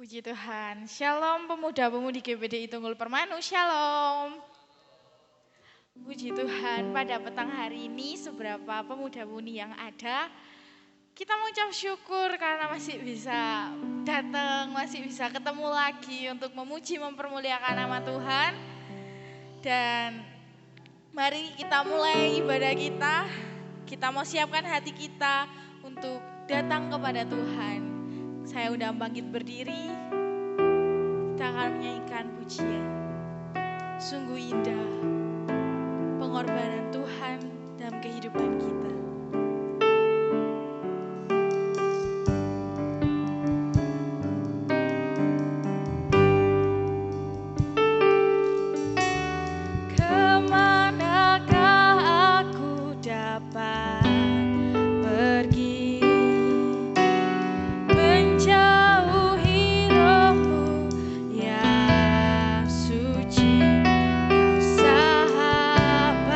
Puji Tuhan. Shalom pemuda-pemudi GBDI Tunggul Permanu. Shalom. Puji Tuhan, pada petang hari ini seberapa pemuda-pemudi yang ada, kita mengucap syukur karena masih bisa datang, masih bisa ketemu lagi untuk memuji mempermuliakan nama Tuhan. Dan mari kita mulai ibadah kita. Kita mau siapkan hati kita untuk datang kepada Tuhan. Saya udah bangkit berdiri. Kita akan menyanyikan pujian. Sungguh indah pengorbanan Tuhan dalam kehidupan kita. Kemanakah aku dapat pergi menjauhi rohmu yang suci, kau sahabat.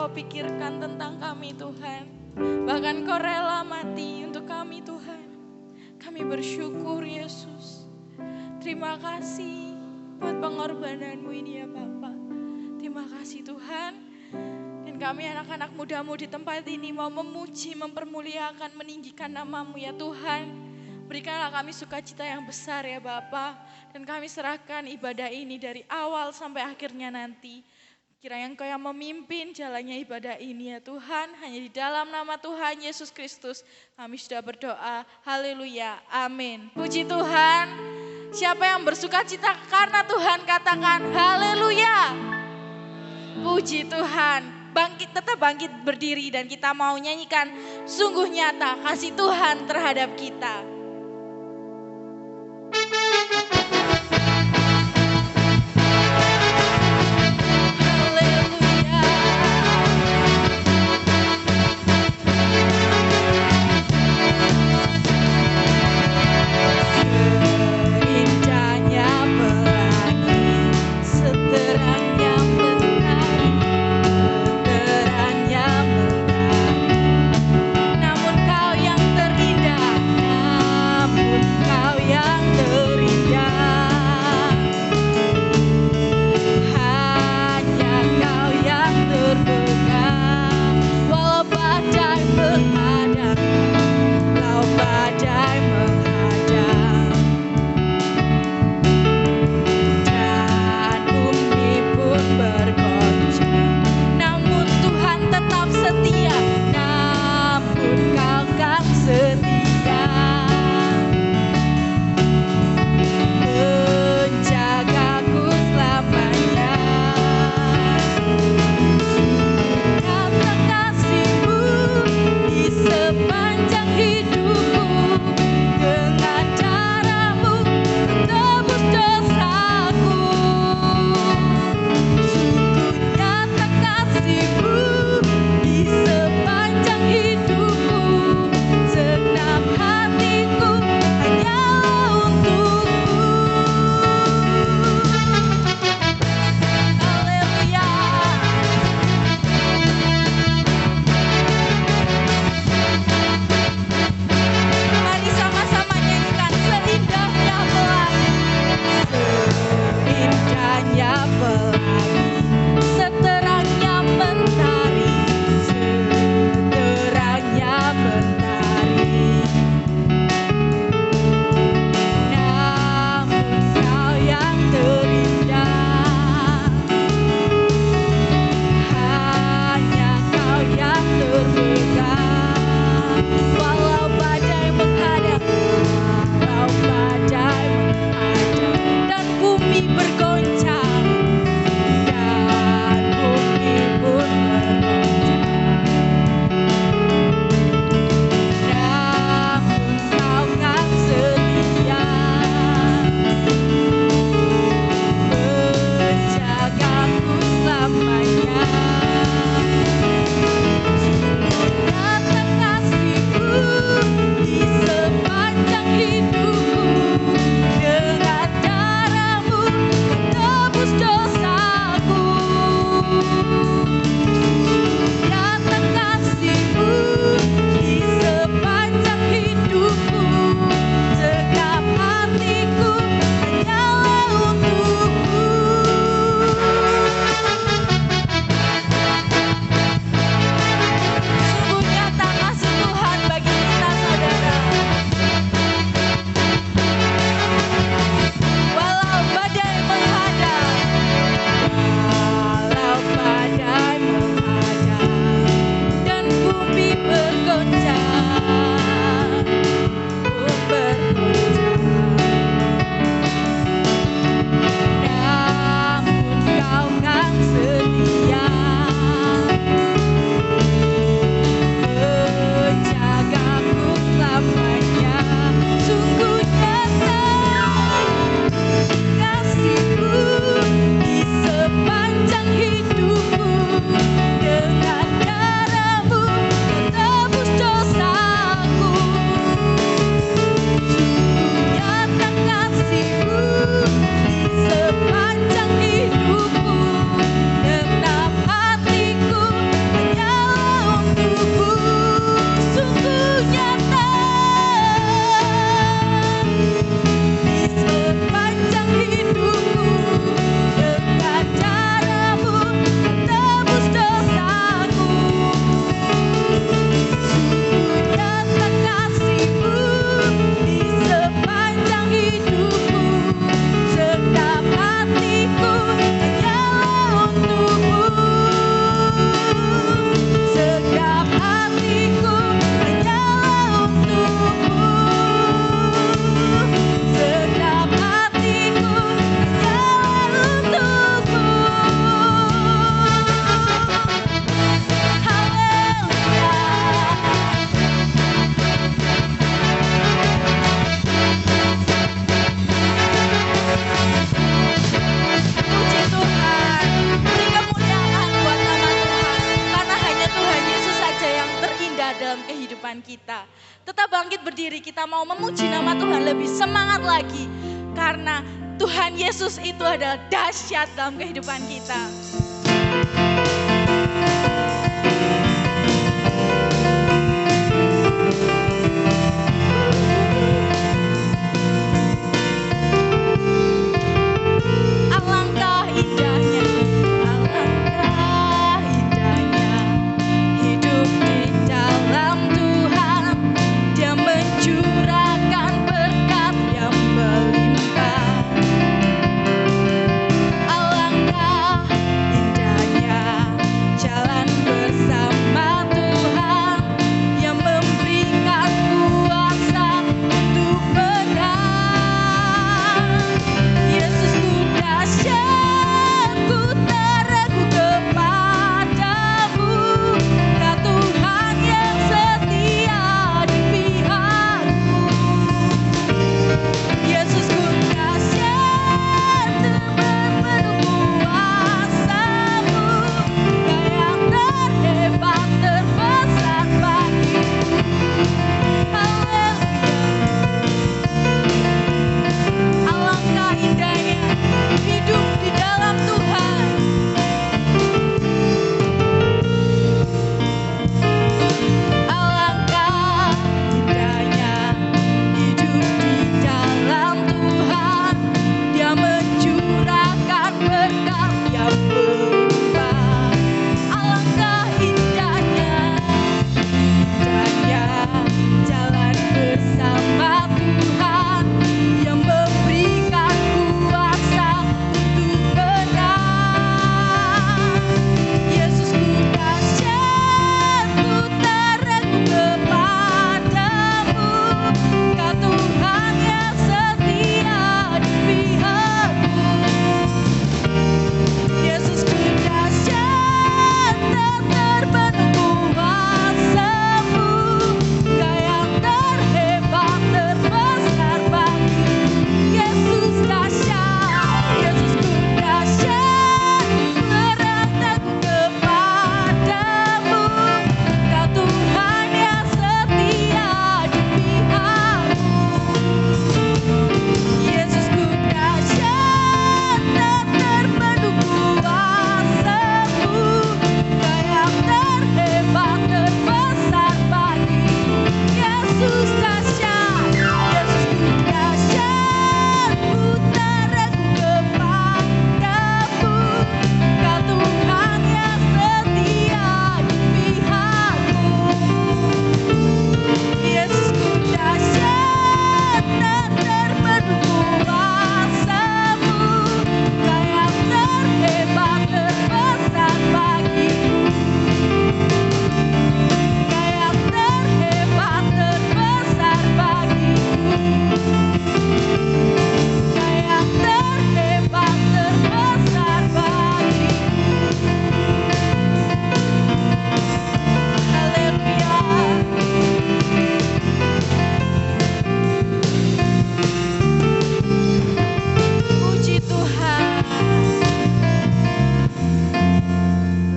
Kau pikirkan tentang kami Tuhan. Bahkan Kau rela mati untuk kami Tuhan. Kami bersyukur Yesus. Terima kasih buat pengorbanan-Mu ini ya Bapa. Terima kasih Tuhan. Dan kami anak-anak muda-Mu di tempat ini mau memuji, mempermuliakan, meninggikan nama-Mu ya Tuhan. Berikanlah kami sukacita yang besar ya Bapa. Dan kami serahkan ibadah ini dari awal sampai akhirnya nanti. Kiranya Engkau yang memimpin jalannya ibadah ini ya Tuhan. Hanya di dalam nama Tuhan Yesus Kristus kami sudah berdoa. Haleluya. Amin. Puji Tuhan. Siapa yang bersukacita karena Tuhan katakan haleluya. Puji Tuhan. Tetap bangkit berdiri dan kita mau nyanyikan sungguh nyata kasih Tuhan terhadap kita. Namun Kau yang terindah kehidupan kita. Tetap bangkit berdiri, kita mau memuji nama Tuhan lebih semangat lagi. Karena Tuhan Yesus itu adalah dahsyat dalam kehidupan kita.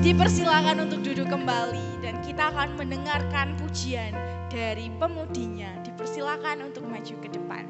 Dipersilakan untuk duduk kembali dan kita akan mendengarkan pujian dari pemudinya. Dipersilakan untuk maju ke depan.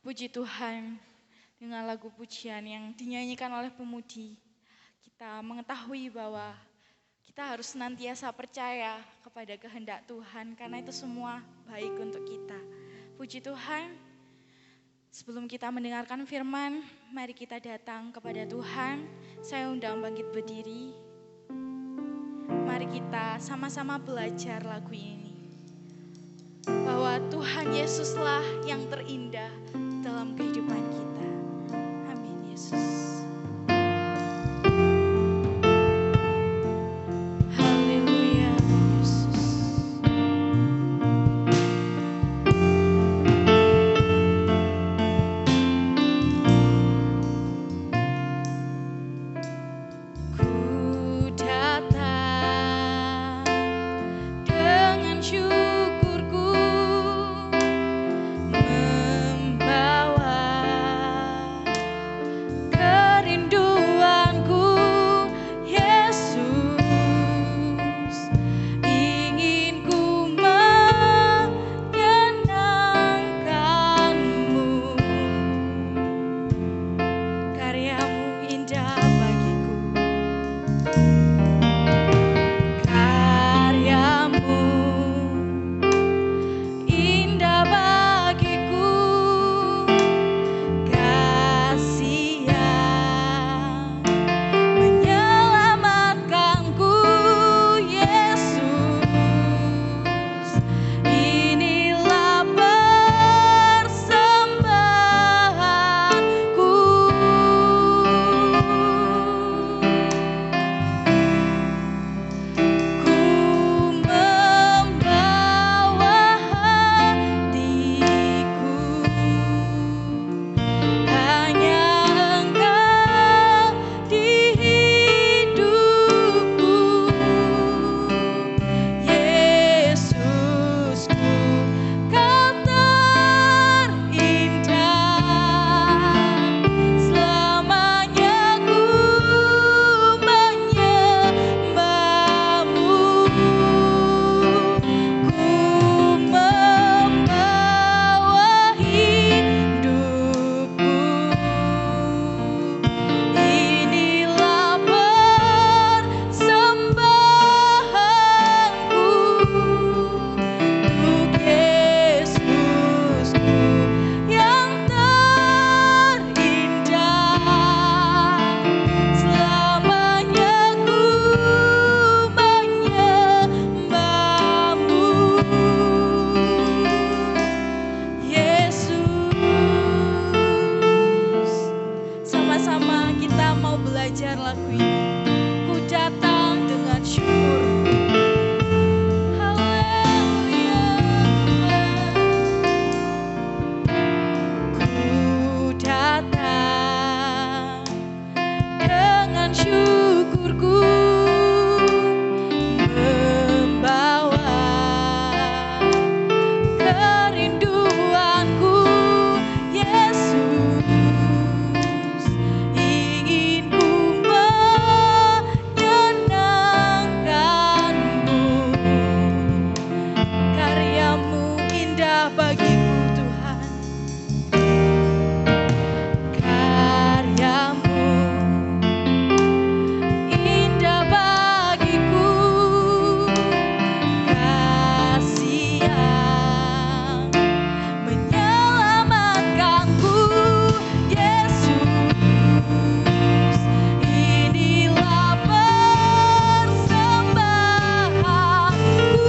Puji Tuhan, dengan lagu pujian yang dinyanyikan oleh pemudi, kita mengetahui bahwa kita harus senantiasa percaya kepada kehendak Tuhan, karena itu semua baik untuk kita. Puji Tuhan, sebelum kita mendengarkan firman, mari kita datang kepada Tuhan. Saya undang bangkit berdiri. Mari kita sama-sama belajar lagu ini. Bahwa Tuhan Yesuslah yang terindah dalam kehidupan kita. Amin, Yesus. Haleluya, Yesus. Ku datang dengan syukurku, membawa kerinduanku, Yesus. Ingin ku menyenangkanmu, karyamu indah bagiku. Karyamu indah bagiku, kasih yang menyelamatkanku, Yesus. Inilah persembahanku. Ku membawa hatiku, hanya Engkau di hidupku, Yesusku, Kau terindah. Selamanya ku menyembahmu, ku membawa hidupku. Inilah persembahanku untuk Yesusku yang terindah. Selamanya ku menyembahmu, Yesus. Sama-sama kita mau belajar lagu ini. Ku datang dengan syukur. Haleluya. Ku datang dengan syukurku, membawa kerinduanku, Yesus. Ingin ku menyenangkanmu, karyamu indah bagiku, Tuhan. Karyamu indah bagiku, kasih yang menyelamatkanku, Yesus. Inilah persembahanku.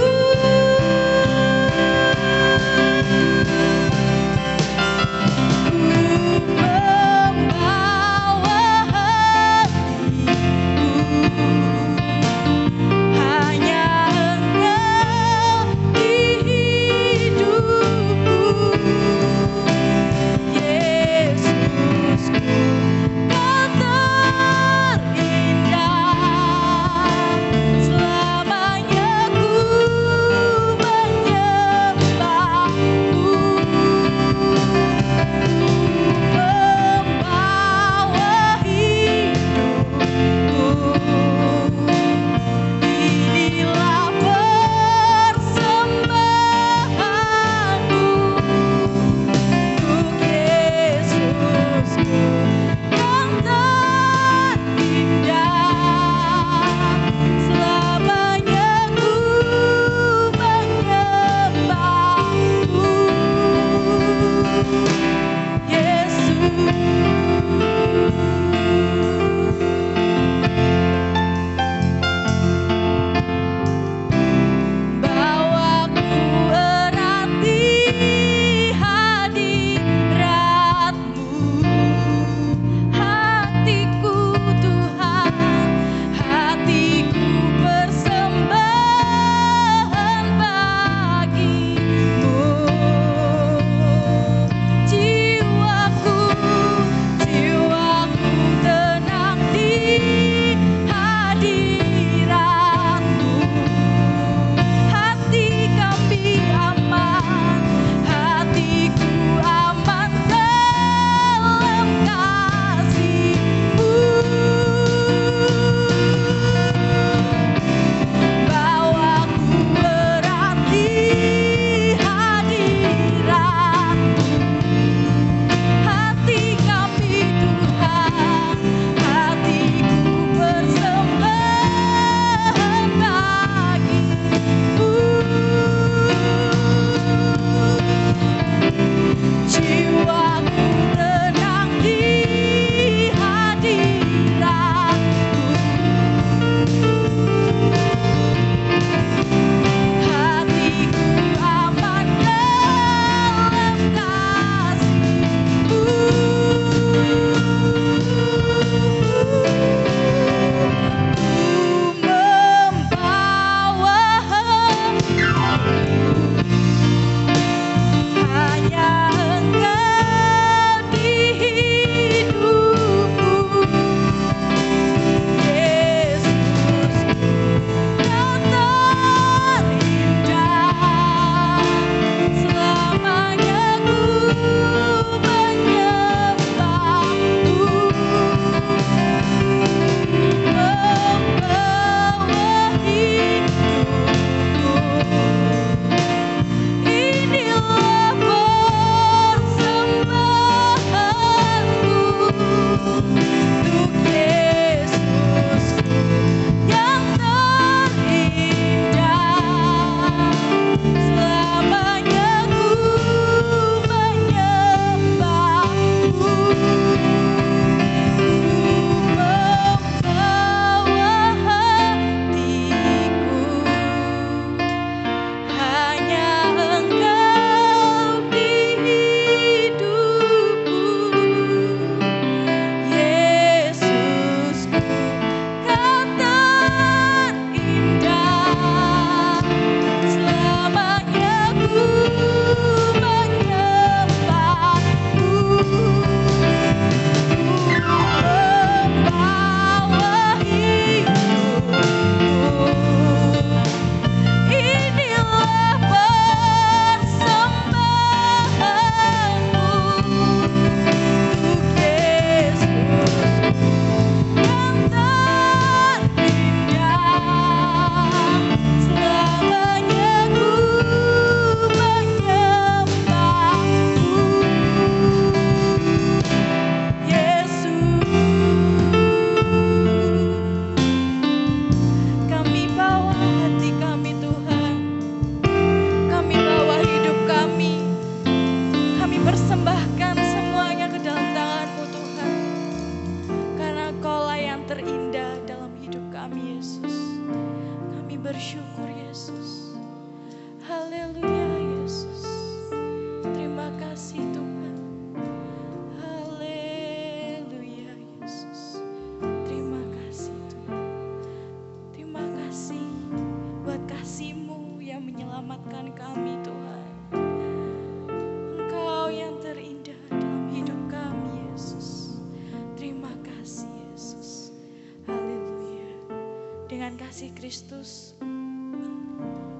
Kristus,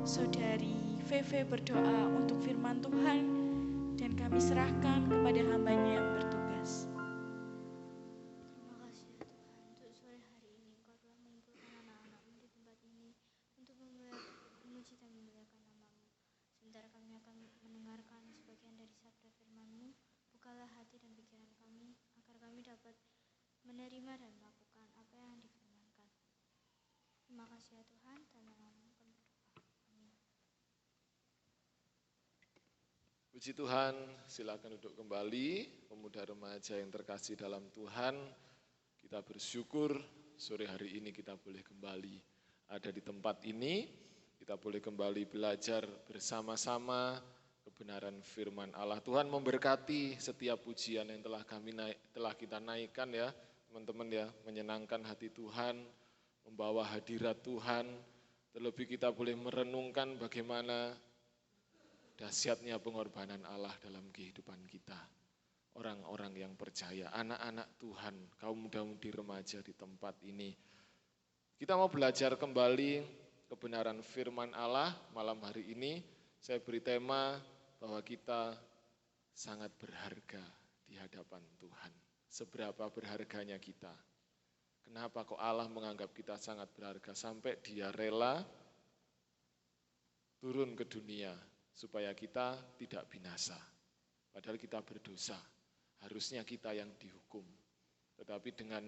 Saudari Veve berdoa untuk firman Tuhan dan kami serahkan kepada hamba-Nya yang bertugas. Terima kasih ya Tuhan, untuk sore hari ini Engkau telah mengumpulkan anak-anak-Mu di tempat ini untuk memuji dan memuliakan nama-Mu. Sebentar kami akan mendengarkan sebagian dari sabda firman-Mu. Bukalah hati dan pikiran kami, agar kami dapat menerima dan melakukan apa yang difirmankan. Terima kasih ya Tuhan, dalam nama-Mu kami berdoa. Amin. Puji Tuhan, silakan duduk kembali, pemuda remaja yang terkasih dalam Tuhan. Kita bersyukur sore hari ini kita boleh kembali ada di tempat ini. Kita boleh kembali belajar bersama-sama kebenaran firman Allah. Tuhan memberkati setiap pujian yang telah kita naikkan ya, teman-teman ya, menyenangkan hati Tuhan, membawa hadirat Tuhan. Terlebih kita boleh merenungkan bagaimana dahsyatnya pengorbanan Allah dalam kehidupan kita. Orang-orang yang percaya, anak-anak Tuhan, kaum muda-mudi remaja di tempat ini. Kita mau belajar kembali kebenaran firman Allah malam hari ini. Saya beri tema bahwa kita sangat berharga di hadapan Tuhan. Seberapa berharganya kita. Kenapa kok Allah menganggap kita sangat berharga sampai Dia rela turun ke dunia supaya kita tidak binasa. Padahal kita berdosa, harusnya kita yang dihukum. Tetapi dengan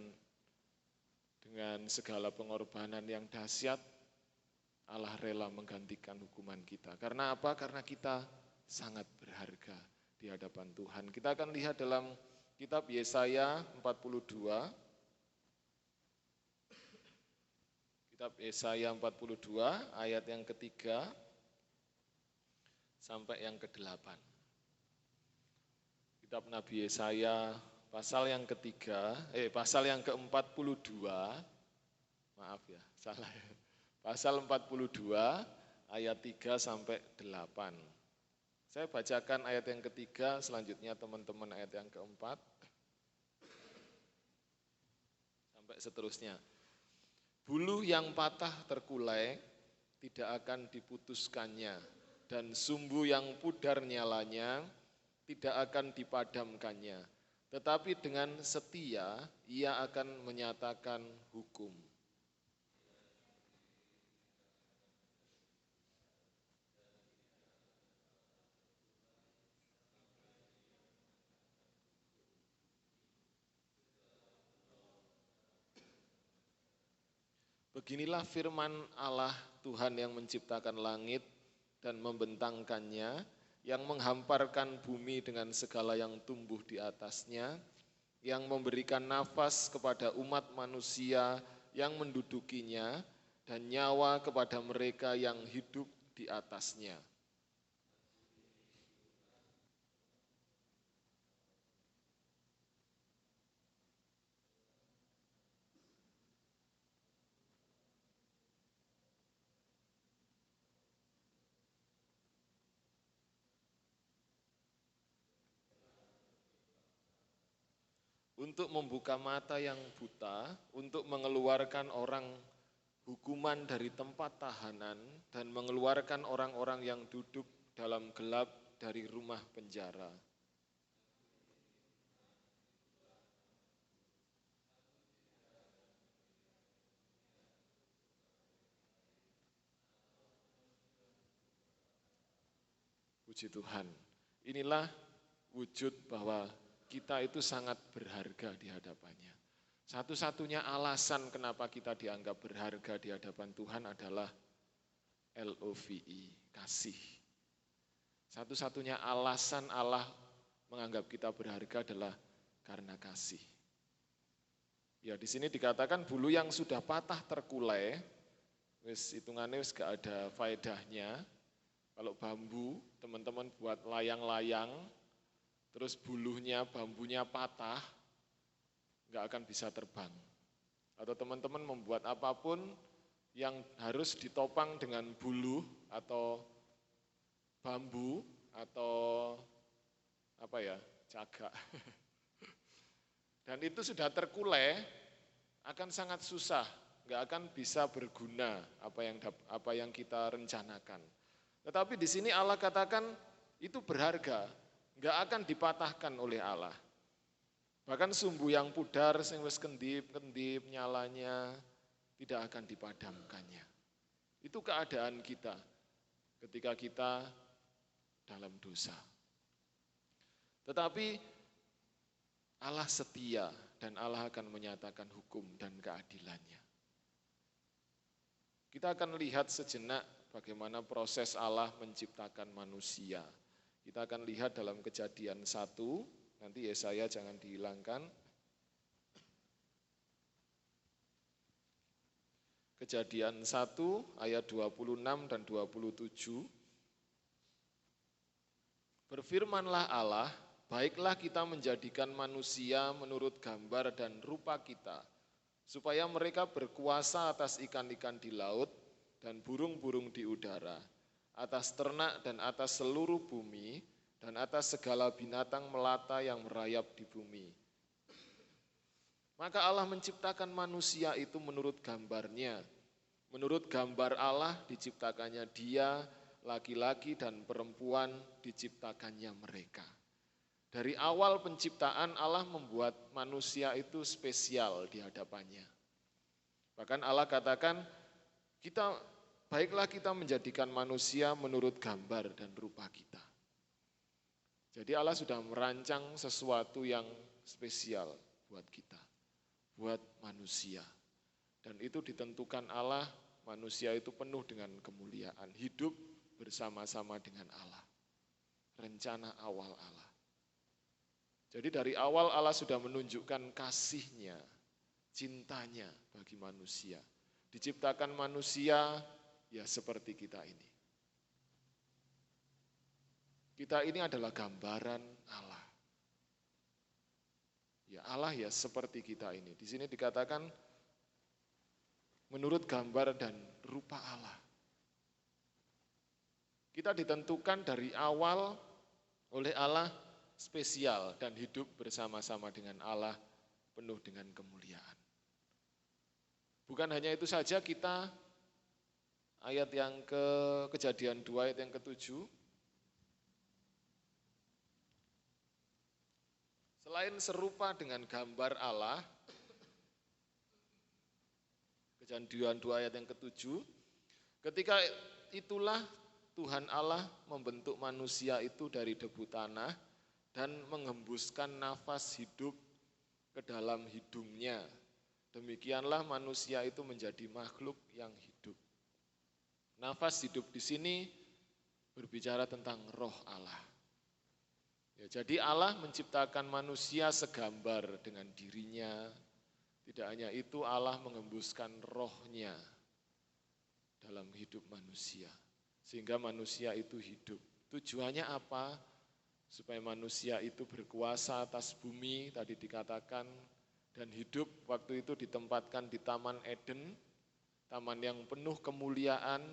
segala pengorbanan yang dahsyat, Allah rela menggantikan hukuman kita. Karena apa? Karena kita sangat berharga di hadapan Tuhan. Kita akan lihat dalam kitab Yesaya 42. Kitab Yesaya 42 ayat yang ketiga sampai yang ke-8. Kitab Nabi Yesaya pasal yang ketiga, pasal yang ke-42, maaf ya, salah ya. Pasal 42 ayat 3 sampai 8. Saya bacakan ayat yang ketiga, selanjutnya teman-teman ayat yang keempat sampai seterusnya. Bulu yang patah terkulai tidak akan diputuskannya, dan sumbu yang pudar nyalanya tidak akan dipadamkannya. Tetapi dengan setia ia akan menyatakan hukum. Beginilah firman Allah Tuhan yang menciptakan langit dan membentangkannya, yang menghamparkan bumi dengan segala yang tumbuh di atasnya, yang memberikan nafas kepada umat manusia yang mendudukinya, dan nyawa kepada mereka yang hidup di atasnya. Untuk membuka mata yang buta, untuk mengeluarkan orang hukuman dari tempat tahanan, dan mengeluarkan orang-orang yang duduk dalam gelap dari rumah penjara. Puji Tuhan, inilah wujud bahwa kita itu sangat berharga di hadapannya. Satu-satunya alasan kenapa kita dianggap berharga di hadapan Tuhan adalah LOVE, kasih. Satu-satunya alasan Allah menganggap kita berharga adalah karena kasih. Ya, di sini dikatakan bulu yang sudah patah terkulai, hitungannya gak ada faedahnya. Kalau bambu, teman-teman buat layang-layang, terus bulunya, bambunya patah, nggak akan bisa terbang. Atau teman-teman membuat apapun yang harus ditopang dengan bulu atau bambu atau apa ya, cagak. Dan itu sudah terkulai, akan sangat susah nggak akan bisa berguna apa yang kita rencanakan. Tetapi di sini Allah katakan itu berharga, nggak akan dipatahkan oleh Allah. Bahkan sumbu yang pudar, sing wis kendip-kendip nyalanya, tidak akan dipadamkannya. Itu keadaan kita ketika kita dalam dosa. Tetapi Allah setia dan Allah akan menyatakan hukum dan keadilannya. Kita akan lihat sejenak bagaimana proses Allah menciptakan manusia. Kita akan lihat dalam Kejadian 1, nanti Yesaya jangan dihilangkan. Kejadian 1 ayat 26 dan 27. Berfirmanlah Allah, baiklah kita menjadikan manusia menurut gambar dan rupa kita, supaya mereka berkuasa atas ikan-ikan di laut dan burung-burung di udara, atas ternak dan atas seluruh bumi, dan atas segala binatang melata yang merayap di bumi. Maka Allah menciptakan manusia itu menurut gambarnya. Menurut gambar Allah diciptakannya dia, laki-laki dan perempuan diciptakannya mereka. Dari awal penciptaan Allah membuat manusia itu spesial di hadapannya. Bahkan Allah katakan, baiklah kita menjadikan manusia menurut gambar dan rupa kita. Jadi Allah sudah merancang sesuatu yang spesial buat kita, buat manusia. Dan itu ditentukan Allah, manusia itu penuh dengan kemuliaan, hidup bersama-sama dengan Allah. Rencana awal Allah. Jadi dari awal Allah sudah menunjukkan kasih-Nya, cintanya bagi manusia. Diciptakan manusia ya seperti kita ini. Kita ini adalah gambaran Allah. Ya Allah ya seperti kita ini. Di sini dikatakan menurut gambar dan rupa Allah. Kita ditentukan dari awal oleh Allah spesial dan hidup bersama-sama dengan Allah penuh dengan kemuliaan. Bukan hanya itu saja, kita ayat yang Kejadian 2 ayat yang ke-7. Selain serupa dengan gambar Allah, Kejadian 2 ayat yang ke-7, ketika itulah Tuhan Allah membentuk manusia itu dari debu tanah dan menghembuskan nafas hidup ke dalam hidungnya. Demikianlah manusia itu menjadi makhluk yang hidup. Nafas hidup di sini berbicara tentang roh Allah. Ya, jadi Allah menciptakan manusia segambar dengan dirinya. Tidak hanya itu, Allah menghembuskan rohnya dalam hidup manusia. Sehingga manusia itu hidup. Tujuannya apa? Supaya manusia itu berkuasa atas bumi, tadi dikatakan, dan hidup waktu itu ditempatkan di Taman Eden, taman yang penuh kemuliaan,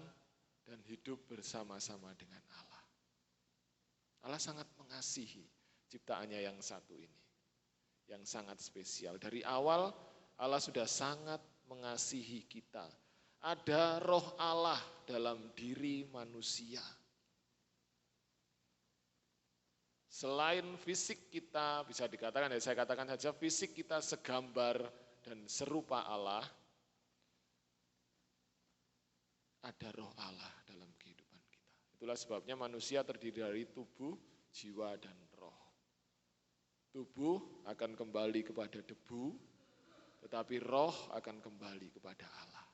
dan hidup bersama-sama dengan Allah. Allah sangat mengasihi ciptaannya yang satu ini, yang sangat spesial. Dari awal Allah sudah sangat mengasihi kita. Ada roh Allah dalam diri manusia. Selain fisik kita, bisa dikatakan, ya saya katakan saja, fisik kita segambar dan serupa Allah, ada roh Allah dalam kehidupan kita. Itulah sebabnya manusia terdiri dari tubuh, jiwa, dan roh. Tubuh akan kembali kepada debu, tetapi roh akan kembali kepada Allah.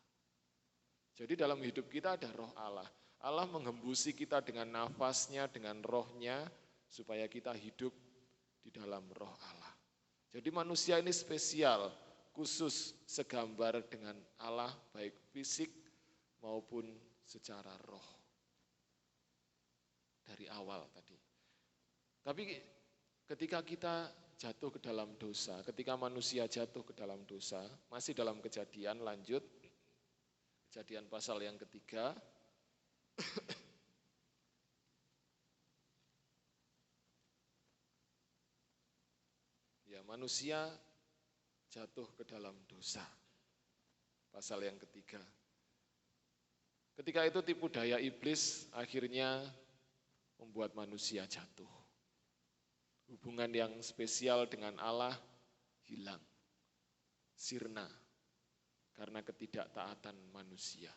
Jadi dalam hidup kita ada roh Allah. Allah menghembusi kita dengan nafasnya, dengan rohnya, supaya kita hidup di dalam roh Allah. Jadi manusia ini spesial, khusus segambar dengan Allah, baik fisik maupun secara roh. Dari awal tadi. Tapi ketika kita jatuh ke dalam dosa, ketika manusia jatuh ke dalam dosa, masih dalam Kejadian, lanjut, Kejadian pasal yang ketiga. Ya, manusia jatuh ke dalam dosa. pasal yang ketiga. Ketika itu tipu daya iblis akhirnya membuat manusia jatuh. Hubungan yang spesial dengan Allah hilang, sirna, karena ketidaktaatan manusia.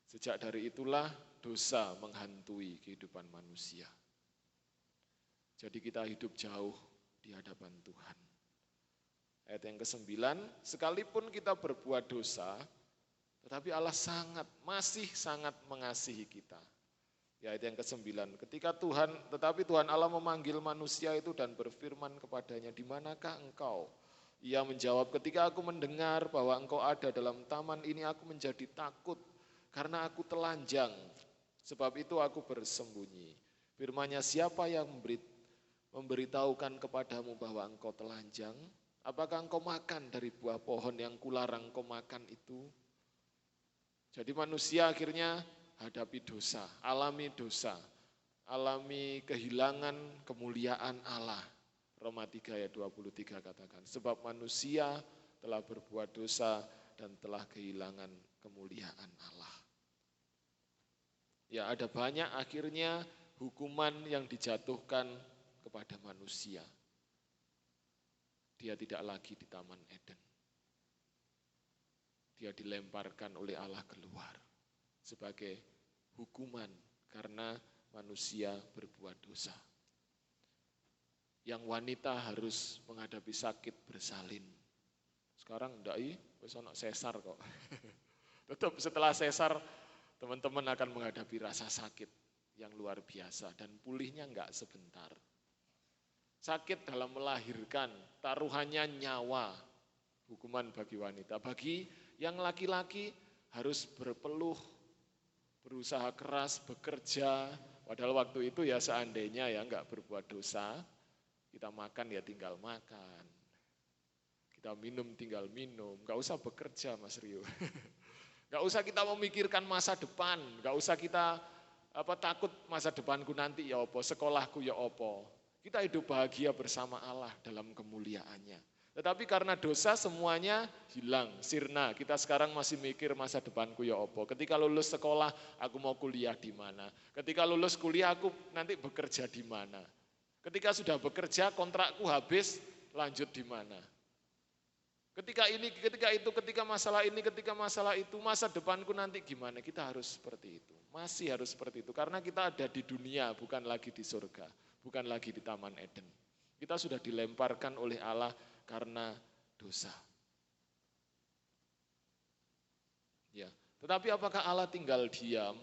Sejak dari itulah dosa menghantui kehidupan manusia. Jadi kita hidup jauh di hadapan Tuhan. Ayat yang ke-9, sekalipun kita berbuat dosa, tetapi Allah masih sangat mengasihi kita. Ya, ayat yang ke-9, tetapi Tuhan Allah memanggil manusia itu dan berfirman kepadanya, di manakah engkau? Ia menjawab, ketika aku mendengar bahwa engkau ada dalam taman ini, aku menjadi takut karena aku telanjang. Sebab itu aku bersembunyi. Firman-Nya, siapa yang memberitahukan kepadamu bahwa engkau telanjang? Apakah engkau makan dari buah pohon yang kularang engkau makan itu? Jadi manusia akhirnya hadapi dosa, alami kehilangan kemuliaan Allah. Roma 3 ayat 23 katakan, sebab manusia telah berbuat dosa dan telah kehilangan kemuliaan Allah. Ya, ada banyak akhirnya hukuman yang dijatuhkan kepada manusia. Dia tidak lagi di Taman Eden. Dia dilemparkan oleh Allah keluar sebagai hukuman karena manusia berbuat dosa. Yang wanita harus menghadapi sakit bersalin. Sekarang enggak, wis ana sesar kok. Tetap setelah sesar teman-teman akan menghadapi rasa sakit yang luar biasa dan pulihnya enggak sebentar. Sakit dalam melahirkan, taruhannya nyawa, hukuman bagi wanita. Bagi yang laki-laki harus berpeluh, berusaha keras, bekerja. Padahal waktu itu ya seandainya ya enggak berbuat dosa, kita makan ya tinggal makan. Kita minum tinggal minum, enggak usah bekerja Mas Rio. Enggak usah kita memikirkan masa depan, enggak usah kita takut masa depanku nanti ya opo, sekolahku ya opo. Kita hidup bahagia bersama Allah dalam kemuliaannya. Tetapi karena dosa semuanya hilang, sirna. Kita sekarang masih mikir masa depanku ya opo. Ketika lulus sekolah, aku mau kuliah di mana. Ketika lulus kuliah, aku nanti bekerja di mana. Ketika sudah bekerja, kontrakku habis, lanjut di mana. Ketika ini, ketika itu, ketika masalah ini, ketika masalah itu, masa depanku nanti gimana. Kita harus seperti itu. Masih harus seperti itu. Karena kita ada di dunia, bukan lagi di surga. Bukan lagi di Taman Eden. Kita sudah dilemparkan oleh Allah karena dosa. Ya, tetapi apakah Allah tinggal diam?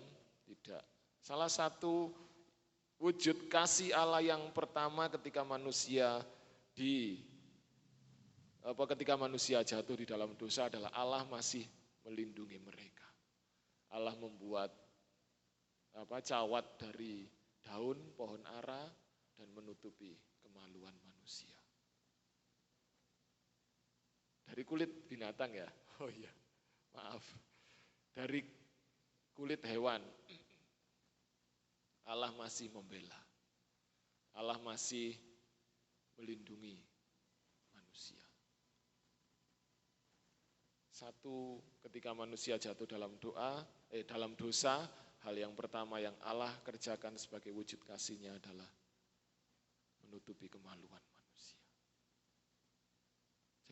Tidak. Salah satu wujud kasih Allah yang pertama ketika manusia jatuh di dalam dosa adalah Allah masih melindungi mereka. Allah membuat cawat dari daun pohon ara dan menutupi kemaluan manusia. Dari kulit binatang ya? Oh iya, maaf. Dari kulit hewan, Allah masih membela. Allah masih melindungi manusia. Satu, ketika manusia jatuh dalam dosa, hal yang pertama yang Allah kerjakan sebagai wujud kasih-Nya adalah menutupi kemaluan manusia.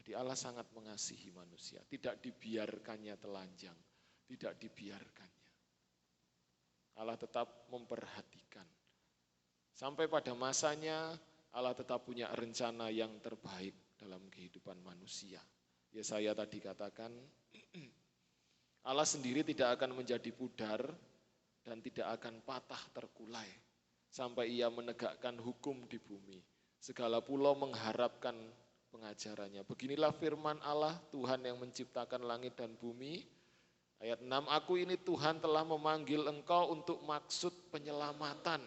Jadi Allah sangat mengasihi manusia, tidak dibiarkannya telanjang, tidak dibiarkannya. Allah tetap memperhatikan. Sampai pada masanya Allah tetap punya rencana yang terbaik dalam kehidupan manusia. Yesaya tadi katakan, Allah sendiri tidak akan menjadi pudar dan tidak akan patah terkulai sampai Ia menegakkan hukum di bumi. Segala pulau mengharapkan pengajarannya. Beginilah firman Allah, Tuhan yang menciptakan langit dan bumi. Ayat 6, aku ini Tuhan telah memanggil engkau untuk maksud penyelamatan.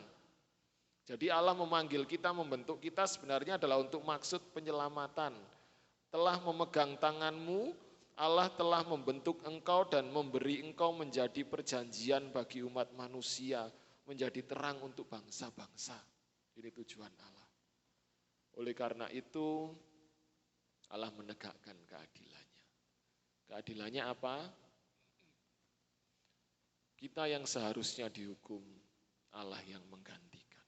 Jadi Allah memanggil kita, membentuk kita sebenarnya adalah untuk maksud penyelamatan. Telah memegang tanganmu, Allah telah membentuk engkau dan memberi engkau menjadi perjanjian bagi umat manusia, menjadi terang untuk bangsa-bangsa. Ini tujuan Allah. Oleh karena itu, Allah menegakkan keadilannya. Keadilannya apa? Kita yang seharusnya dihukum, Allah yang menggantikan.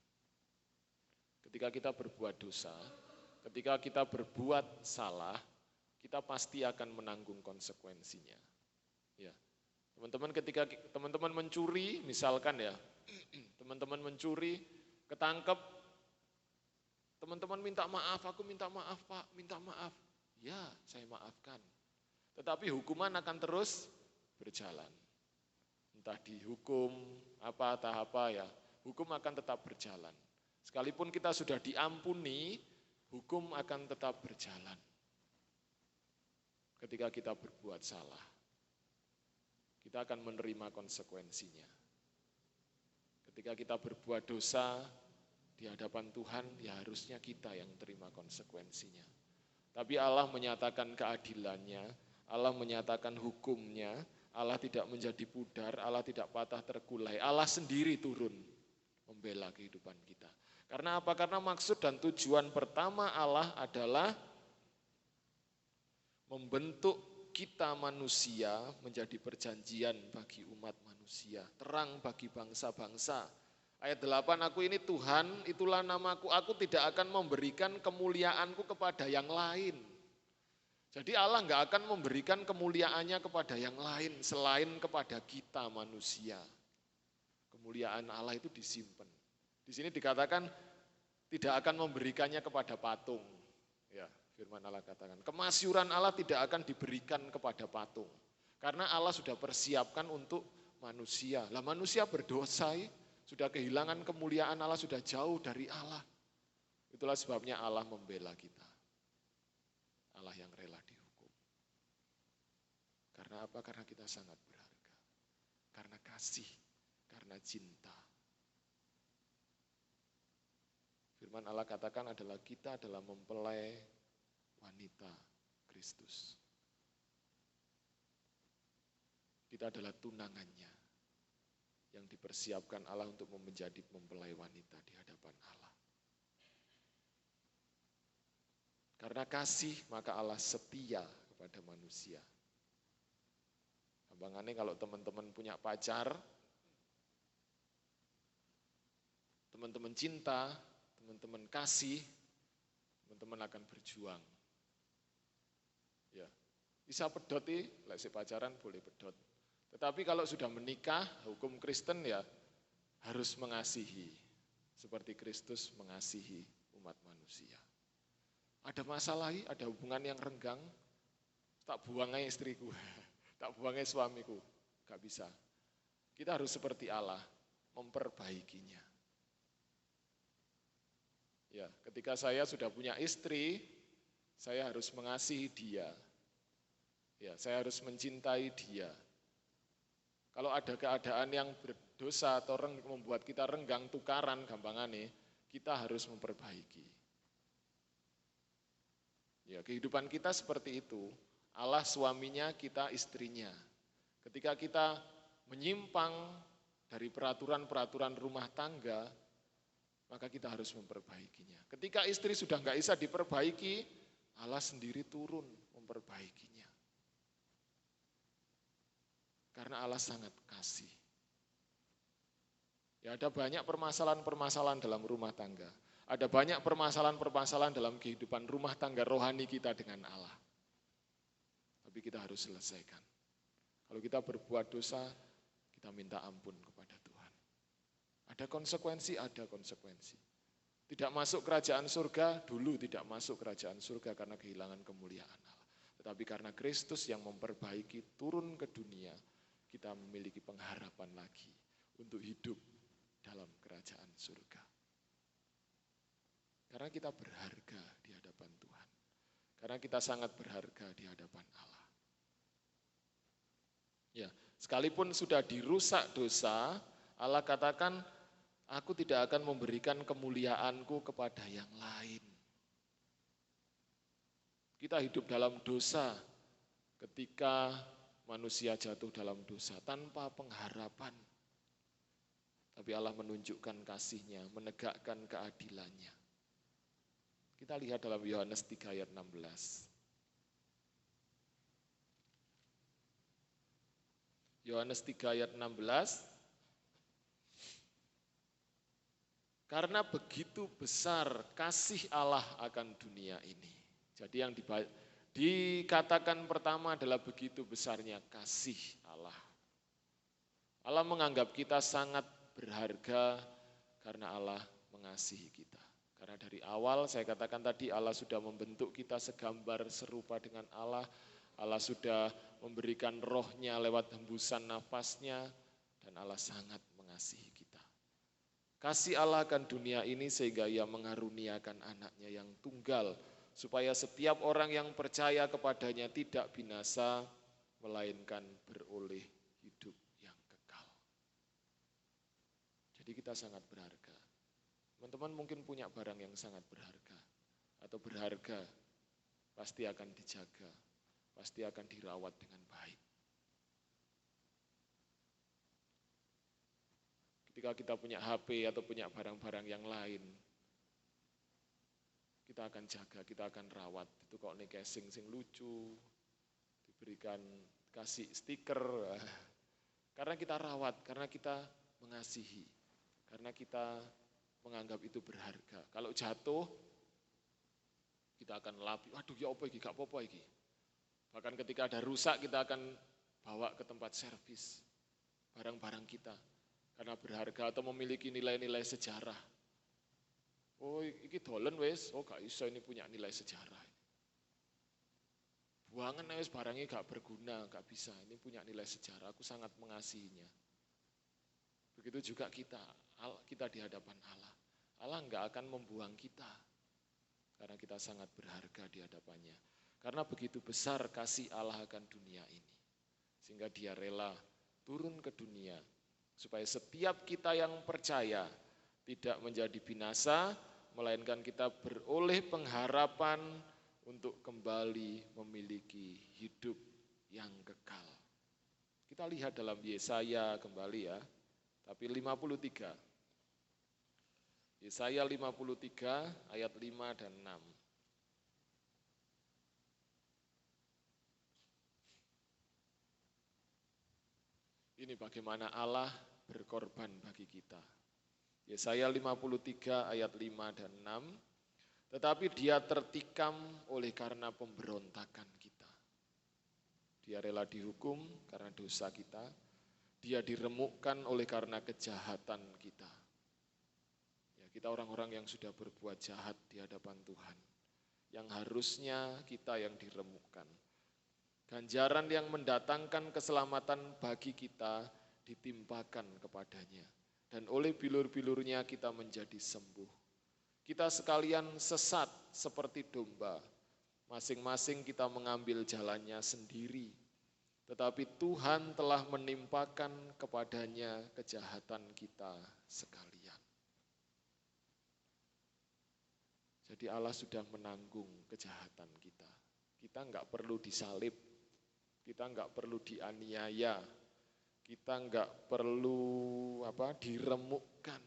Ketika kita berbuat dosa, ketika kita berbuat salah, kita pasti akan menanggung konsekuensinya. Ya. Teman-teman, ketika teman-teman mencuri, misalkan ya, teman-teman mencuri, ketangkep, teman-teman minta maaf, aku minta maaf Pak, minta maaf. Ya, saya maafkan. Tetapi hukuman akan terus berjalan. Entah dihukum, entah apa ya, hukum akan tetap berjalan. Sekalipun kita sudah diampuni, hukum akan tetap berjalan. Ketika kita berbuat salah, kita akan menerima konsekuensinya. Ketika kita berbuat dosa di hadapan Tuhan, ya harusnya kita yang terima konsekuensinya. Tapi Allah menyatakan keadilannya, Allah menyatakan hukumnya, Allah tidak menjadi pudar, Allah tidak patah terkulai, Allah sendiri turun membela kehidupan kita. Karena apa? Karena maksud dan tujuan pertama Allah adalah membentuk kita manusia menjadi perjanjian bagi umat manusia, terang bagi bangsa-bangsa. Ayat 8, aku ini Tuhan, itulah namaku, aku tidak akan memberikan kemuliaanku kepada yang lain. Jadi Allah nggak akan memberikan kemuliaannya kepada yang lain selain kepada kita manusia. Kemuliaan Allah itu disimpan. Di sini dikatakan tidak akan memberikannya kepada patung. Ya, firman Allah katakan, kemasyuran Allah tidak akan diberikan kepada patung. Karena Allah sudah persiapkan untuk manusia. Lah manusia berdosa, sudah kehilangan kemuliaan Allah, sudah jauh dari Allah. Itulah sebabnya Allah membela kita. Allah yang rela dihukum. Karena apa? Karena kita sangat berharga. Karena kasih, karena cinta. Firman Allah katakan adalah kita adalah mempelai wanita Kristus. Kita adalah tunangannya yang dipersiapkan Allah untuk menjadi mempelai wanita di hadapan Allah. Karena kasih, maka Allah setia kepada manusia. Gampangannya kalau teman-teman punya pacar, teman-teman cinta, teman-teman kasih, teman-teman akan berjuang. Ya, bisa pedot lek si pacaran boleh pedot. Tetapi kalau sudah menikah, hukum Kristen ya harus mengasihi. Seperti Kristus mengasihi umat manusia. Ada masalah, ada hubungan yang renggang, tak buangnya istriku, tak buangnya suamiku, gak bisa. Kita harus seperti Allah, memperbaikinya. Ya, ketika saya sudah punya istri, saya harus mengasihi dia. Ya, saya harus mencintai dia. Kalau ada keadaan yang berdosa atau membuat kita renggang, tukaran gampangannya, kita harus memperbaiki. Ya, kehidupan kita seperti itu. Allah suaminya, kita istrinya. Ketika kita menyimpang dari peraturan-peraturan rumah tangga, maka kita harus memperbaikinya. Ketika istri sudah nggak bisa diperbaiki, Allah sendiri turun memperbaikinya. Karena Allah sangat kasih. Ya, ada banyak permasalahan-permasalahan dalam rumah tangga. Ada banyak permasalahan-permasalahan dalam kehidupan rumah tangga rohani kita dengan Allah. Tapi kita harus selesaikan. Kalau kita berbuat dosa, kita minta ampun kepada Tuhan. Ada konsekuensi, ada konsekuensi. Tidak masuk kerajaan surga, dulu tidak masuk kerajaan surga karena kehilangan kemuliaan Allah. Tetapi karena Kristus yang memperbaiki turun ke dunia, kita memiliki pengharapan lagi untuk hidup dalam kerajaan surga. Karena kita berharga di hadapan Tuhan. Karena kita sangat berharga di hadapan Allah. Ya, sekalipun sudah dirusak dosa, Allah katakan, aku tidak akan memberikan kemuliaanku kepada yang lain. Kita hidup dalam dosa ketika manusia jatuh dalam dosa tanpa pengharapan. Tapi Allah menunjukkan kasih-Nya, menegakkan keadilannya. Kita lihat dalam Yohanes 3 ayat 16. Yohanes 3 ayat 16. Karena begitu besar kasih Allah akan dunia ini. Jadi yang dikatakan pertama adalah begitu besarnya kasih Allah. Allah menganggap kita sangat berharga karena Allah mengasihi kita. Karena dari awal saya katakan tadi Allah sudah membentuk kita segambar serupa dengan Allah. Allah sudah memberikan rohnya lewat hembusan nafasnya dan Allah sangat mengasihi kita. Kasih Allah akan dunia ini sehingga ia mengaruniakan anaknya yang tunggal supaya setiap orang yang percaya kepadanya tidak binasa melainkan beroleh hidup yang kekal. Jadi kita sangat berharga. Teman-teman mungkin punya barang yang sangat berharga atau berharga, pasti akan dijaga, pasti akan dirawat dengan baik. Ketika kita punya HP atau punya barang-barang yang lain, kita akan jaga, kita akan rawat. Itu kok nih casing sing lucu, diberikan kasih stiker, karena kita rawat, karena kita mengasihi, karena kita menganggap itu berharga. Kalau jatuh, kita akan lapi, waduh ya apa iki, gak apa-apa iki. Bahkan ketika ada rusak, kita akan bawa ke tempat servis barang-barang kita. Karena berharga atau memiliki nilai-nilai sejarah. Oh, iki dolen wis, oh gak iso ini punya nilai sejarah. Buangan wis barangnya gak berguna, gak bisa. Ini punya nilai sejarah, aku sangat mengasihinya. Begitu juga kita di hadapan Allah. Allah enggak akan membuang kita. Karena kita sangat berharga di hadapannya. Karena begitu besar kasih Allah akan dunia ini. Sehingga dia rela turun ke dunia. Supaya setiap kita yang percaya tidak menjadi binasa, melainkan kita beroleh pengharapan untuk kembali memiliki hidup yang kekal. Kita lihat dalam Yesaya kembali ya, tapi 53. Yesaya 53 ayat 5 dan 6. Ini bagaimana Allah berkorban bagi kita. Yesaya 53 ayat 5 dan 6. Tetapi dia tertikam oleh karena pemberontakan kita. Dia rela dihukum karena dosa kita. Dia diremukkan oleh karena kejahatan kita. Ya, kita orang-orang yang sudah berbuat jahat di hadapan Tuhan. Yang harusnya kita yang diremukkan. Ganjaran yang mendatangkan keselamatan bagi kita ditimpakan kepadanya. Dan oleh bilur-bilurnya kita menjadi sembuh. Kita sekalian sesat seperti domba. Masing-masing kita mengambil jalannya sendiri. Tetapi Tuhan telah menimpakan kepadanya kejahatan kita sekalian. Jadi Allah sudah menanggung kejahatan kita. Kita enggak perlu disalib. Kita enggak perlu dianiaya, kita enggak perlu diremukkan,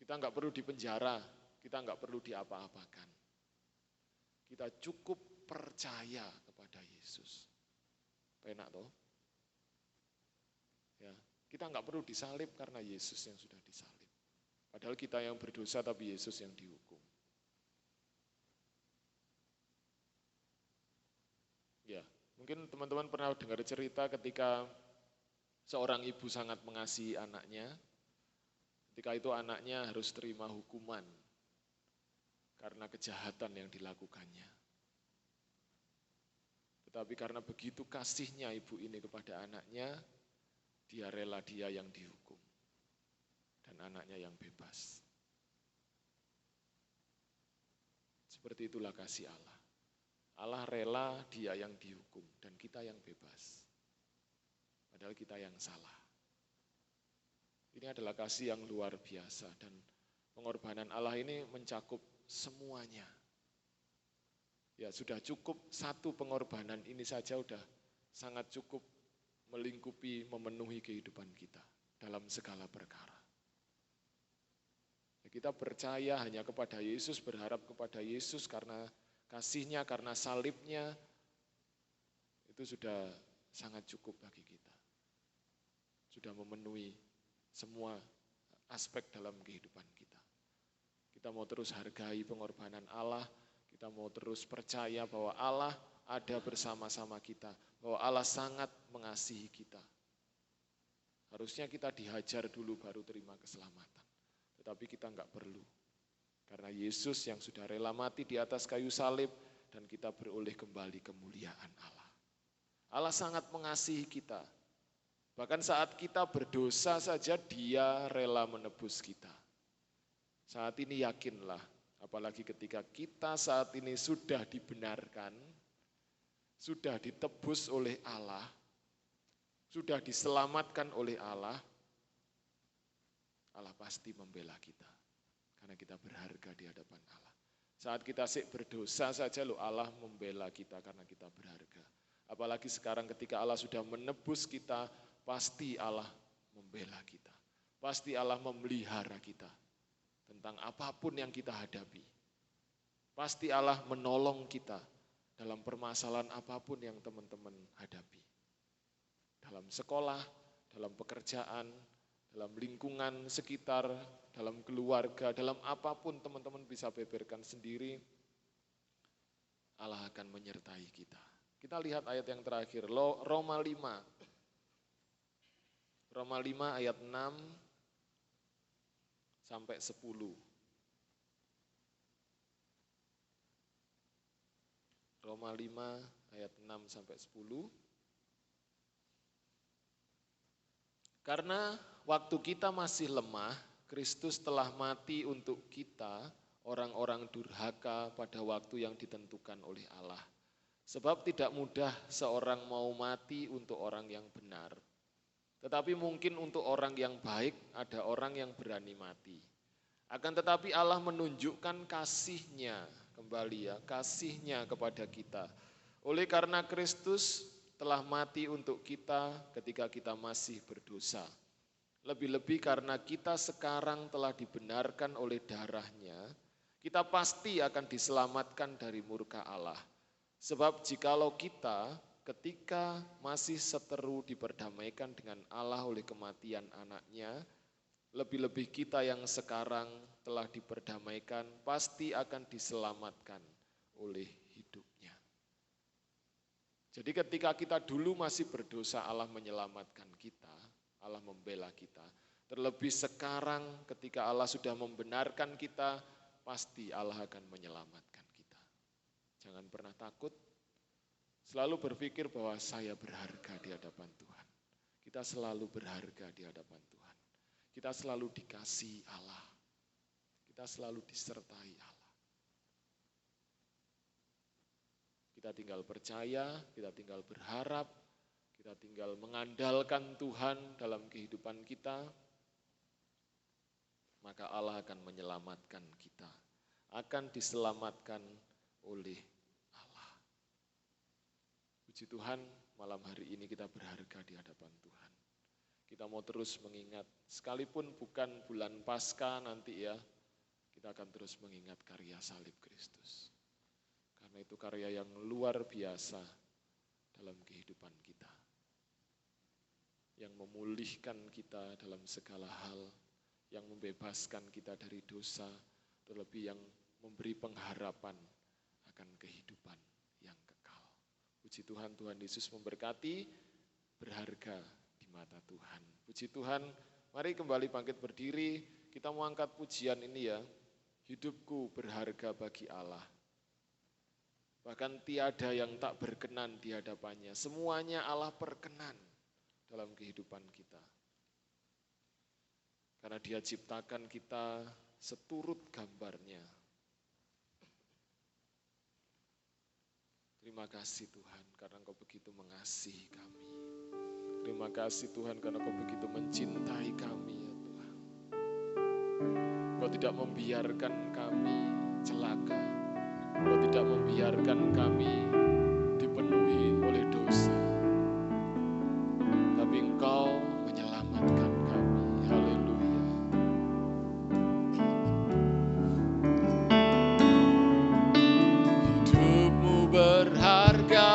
kita enggak perlu dipenjara, kita enggak perlu diapa-apakan. Kita cukup percaya kepada Yesus. Enak toh? Ya, kita enggak perlu disalib karena Yesus yang sudah disalib. Padahal kita yang berdosa tapi Yesus yang dihukum. Ya, mungkin teman-teman pernah dengar cerita ketika seorang ibu sangat mengasihi anaknya. Ketika itu anaknya harus terima hukuman karena kejahatan yang dilakukannya. Tetapi karena begitu kasihnya ibu ini kepada anaknya, dia rela dia yang dihukum. Dan anaknya yang bebas. Seperti itulah kasih Allah. Allah rela dia yang dihukum dan kita yang bebas. Padahal kita yang salah. Ini adalah kasih yang luar biasa dan pengorbanan Allah ini mencakup semuanya. Ya sudah cukup satu pengorbanan ini saja sudah sangat cukup melingkupi, memenuhi kehidupan kita dalam segala perkara. Ya, kita percaya hanya kepada Yesus, berharap kepada Yesus karena kasihnya, karena salibnya, itu sudah sangat cukup bagi kita. Sudah memenuhi semua aspek dalam kehidupan kita. Kita mau terus hargai pengorbanan Allah, kita mau terus percaya bahwa Allah ada bersama-sama kita, bahwa Allah sangat mengasihi kita. Harusnya kita dihajar dulu baru terima keselamatan. Tetapi kita enggak perlu. Karena Yesus yang sudah rela mati di atas kayu salib dan kita beroleh kembali kemuliaan Allah. Allah sangat mengasihi kita. Bahkan saat kita berdosa saja Dia rela menebus kita. Saat ini yakinlah, apalagi ketika kita saat ini sudah dibenarkan, sudah ditebus oleh Allah, sudah diselamatkan oleh Allah, Allah pasti membela kita. Karena kita berharga di hadapan Allah. Saat kita berdosa saja Allah membela kita karena kita berharga. Apalagi sekarang ketika Allah sudah menebus kita, pasti Allah membela kita. Pasti Allah memelihara kita. Tentang apapun yang kita hadapi. Pasti Allah menolong kita dalam permasalahan apapun yang teman-teman hadapi. Dalam sekolah, dalam pekerjaan, dalam lingkungan sekitar, dalam keluarga, dalam apapun teman-teman bisa beberkan sendiri, Allah akan menyertai kita. Kita lihat ayat yang terakhir, Roma 5. Roma 5 ayat 6 sampai 10. Roma 5 ayat 6 sampai 10. Karena waktu kita masih lemah, Kristus telah mati untuk kita, orang-orang durhaka pada waktu yang ditentukan oleh Allah. Sebab tidak mudah seorang mau mati untuk orang yang benar. Tetapi mungkin untuk orang yang baik, ada orang yang berani mati. Akan tetapi Allah menunjukkan kasih-Nya, kembali ya, kasih-Nya kepada kita. Oleh karena Kristus telah mati untuk kita ketika kita masih berdosa. Lebih-lebih karena kita sekarang telah dibenarkan oleh darah-Nya, kita pasti akan diselamatkan dari murka Allah. Sebab jikalau kita ketika masih seteru diperdamaikan dengan Allah oleh kematian anaknya, lebih-lebih kita yang sekarang telah diperdamaikan pasti akan diselamatkan oleh hidupnya. Jadi ketika kita dulu masih berdosa, Allah menyelamatkan kita, Allah membela kita. Terlebih sekarang ketika Allah sudah membenarkan kita, pasti Allah akan menyelamatkan kita. Jangan pernah takut, selalu berpikir bahwa saya berharga di hadapan Tuhan. Kita selalu berharga di hadapan Tuhan. Kita selalu dikasihi Allah. Kita selalu disertai Allah. Kita tinggal percaya, kita tinggal berharap, kita tinggal mengandalkan Tuhan dalam kehidupan kita, maka Allah akan menyelamatkan kita, akan diselamatkan oleh Allah. Puji Tuhan, malam hari ini kita berharga di hadapan Tuhan. Kita mau terus mengingat, sekalipun bukan bulan Paskah nanti ya, kita akan terus mengingat karya salib Kristus. Karena itu karya yang luar biasa dalam kehidupan kita. Yang memulihkan kita dalam segala hal, yang membebaskan kita dari dosa, terlebih yang memberi pengharapan akan kehidupan yang kekal. Puji Tuhan, Tuhan Yesus memberkati, berharga di mata Tuhan. Puji Tuhan, mari kembali bangkit berdiri, kita mau angkat pujian ini ya. Hidupku berharga bagi Allah. Bahkan tiada yang tak berkenan di hadapannya. Semuanya Allah berkenan dalam kehidupan kita. Karena Dia ciptakan kita seturut gambarnya. Terima kasih Tuhan karena Engkau begitu mengasihi kami. Terima kasih Tuhan karena Engkau begitu mencintai kami ya Tuhan. Engkau tidak membiarkan kami celaka. Engkau tidak membiarkan kami dipenuhi oleh dosa. Tapi Engkau menyelamatkan kami. Haleluya. Hidupmu berharga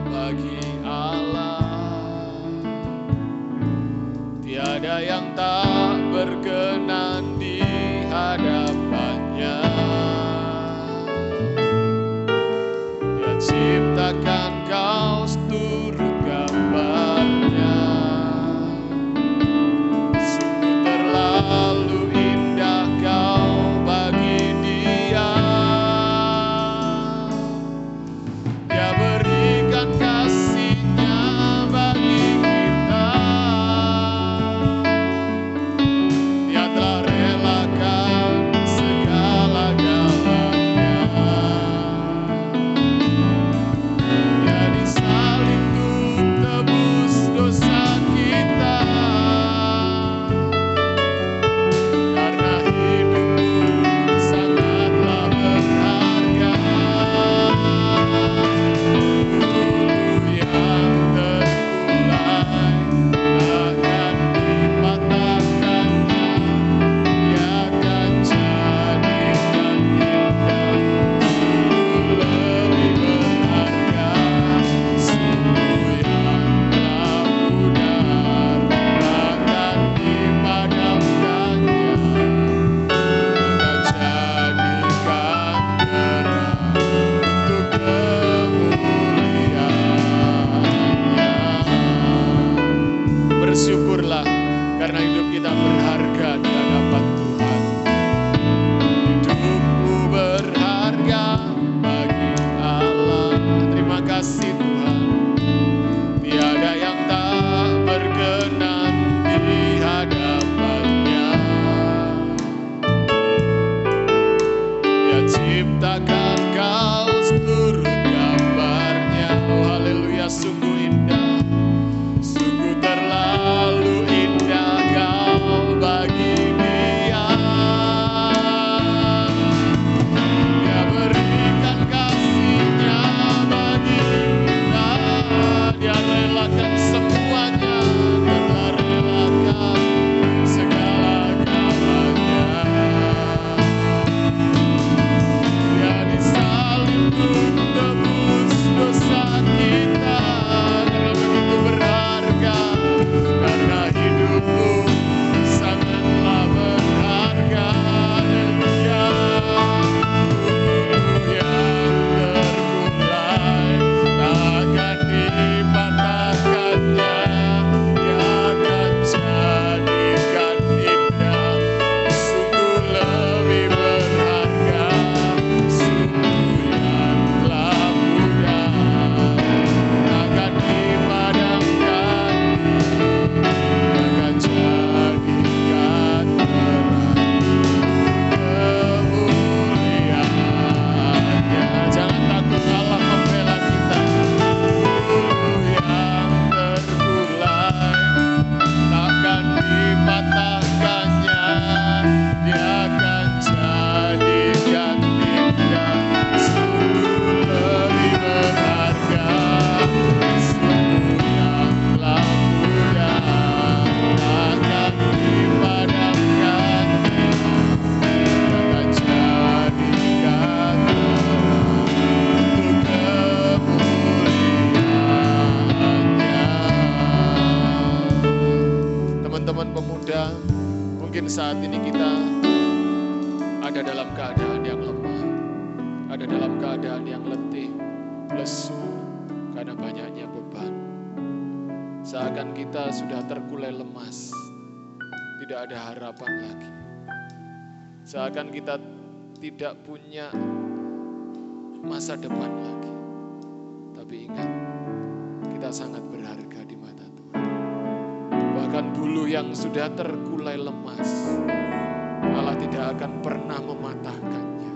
bagi Allah. Dia ciptakan kau seluruh gambarnya. Oh haleluya, sungguh indah, sungguh terlalu indah kau bagi Dia. Dia berikan kasih-Nya bagi kita. Dia relakan semuanya, Dia telah relakan segala-galanya. Dia disalib untuk tebus dosa kita, karena begitu berharga, karena hidupmu sangatlah berharga. Haleluya. Gunung yang terkulai takkan dipatahkannya, Dia akan jadikan indah, sungguh lebih berharga, sungguh yang telah mudah akan dipadamkan, akan jadikan terang kemuliaannya. Jangan takut, Allah membela kita. Ulu yang terkulai takkan dipatahkannya, Dia akan jadikan indah, sungguh lebih berharga, sungguh yang telah mudah akan dipadamkan, akan jadikan terang untuk kemuliaannya. Teman-teman pemuda, mungkin saat ini kita ada dalam keadaan yang lemah, ada dalam keadaan yang letih, lesu, karena banyaknya beban. Seakan kita sudah terkulai lemas, tidak ada harapan lagi. Seakan kita tidak punya masa depan lagi. Tapi ingat, kita sangat berharga di mata Tuhan. Bahkan bulu yang sudah terkulai lemas, Allah tidak akan pernah mematahkannya.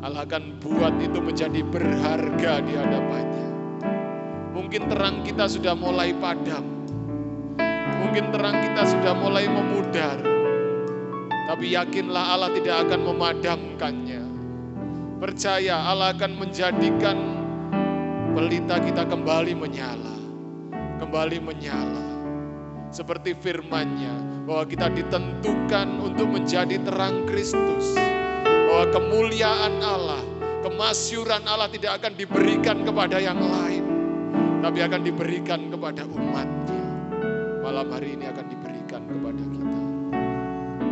Allah akan buat itu menjadi berharga di hadapannya. Mungkin terang kita sudah mulai padam, mungkin terang kita sudah mulai memudar, tapi yakinlah Allah tidak akan memadamkannya. Percaya, Allah akan menjadikan pelita kita kembali menyala, kembali menyala. Seperti firman-Nya, bahwa kita ditentukan untuk menjadi terang Kristus. Bahwa kemuliaan Allah, kemasyuran Allah tidak akan diberikan kepada yang lain, tapi akan diberikan kepada umat-Nya. Malam hari ini akan diberikan kepada kita.